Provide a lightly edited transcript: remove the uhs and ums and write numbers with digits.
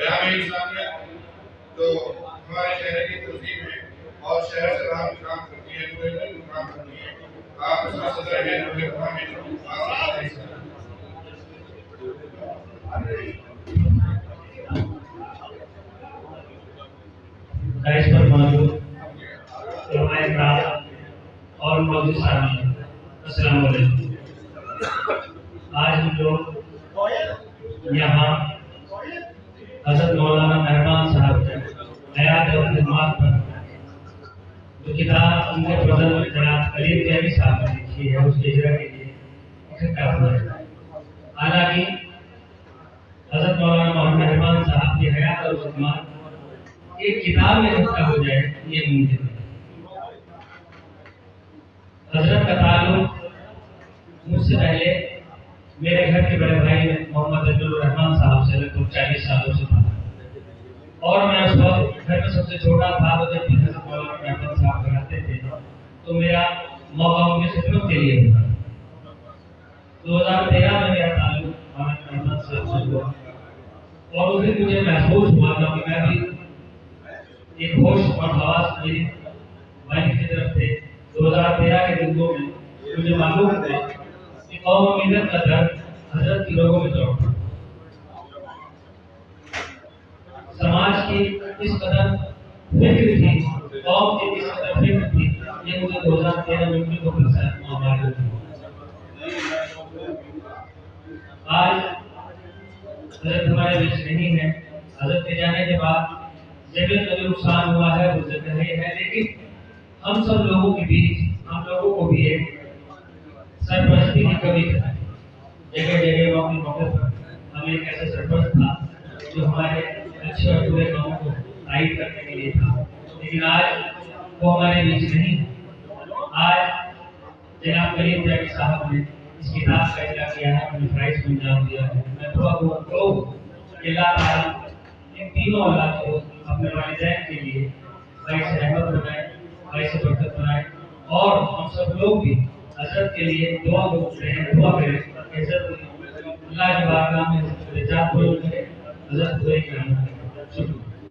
क़याम इंसानियत जो हमारे शहर की तस्वीर है और शहर से बाहर काम करती है, पूरे मुल्क में काम करती है। आप उसका सदर है दाइश पर मौजूद और मौजूद सामने अस्सलाम वालेकुम। आज हम लोग यहाँ हज़रत मौलाना मेहरबान साहब हयात और खिदमत पर जो किताब उनके प्रदर्शन जनाब कलीम जैनी साहब ने लिखी है उसके इजरा के लिए इकट्ठा हुआ है। हालांकि हज़रत मौलाना मोहम्मद मेहरबान साहब की हयात और खिदमत एक किताब में इकट्ठा हो जाए ये मुमकिन है। हजरत का ताल्लुक मुझसे पहले मेरे घर के बड़े भाई मोहम्मद अब्दुल रहमान साहब से लगभग 40 सालों से था और मैं उस वक्त घर में सबसे छोटा था। तो जब भी हजरत मौलाना मेहरबान साहब कराते थे तो मेरा मौका उनके खिदमत के लिए हुआ। 2013 में मेरा ताल्लुक मौलाना मेहरबान साहब से हुआ और उस दिन मुझे महसूस हुआ था कि मैं भी एक होश और हवास मेरी वाइफ की तरफ से 2013 के दिनों में मुझे मालूम था कि कौम अमीरत का दर्द हजरत के लोगों में दौड़ता। समाज की इस कदर फिक्र थी, कौम की इस कदर फिक्र थी, ये मुझे 2013 में भी मालूम थी। आज हजरत हमारे बीच नहीं है। हजरत के जाने के बाद जगत में नुकसान हुआ है वो जगह है, लेकिन हम सब लोगों के बीच हम लोगों को भी एक सरपरस्ती की कमी है। जगह जगह मौके पर हमें एक ऐसा सरपरस्त था जो हमारे अच्छे और बुरे कामों को गाइड करने के लिए था, लेकिन आज वो हमारे बीच नहीं है। आज जनाब कलीम जैनी साहब ने इस किताब का इजरा किया है, उन्हें प्राइज में इनाम दिया है। मैं इन तीनों औलाद को अपने वालिदैन के लिए बाइस रहमत बनाए, बाइस बरकत बनाए और हम सब लोग भी हजरत के लिए दुआ करें। अल्लाह की बारगाह में हजरत पूरी करें। हजरत पूरे करना। शुक्रिया।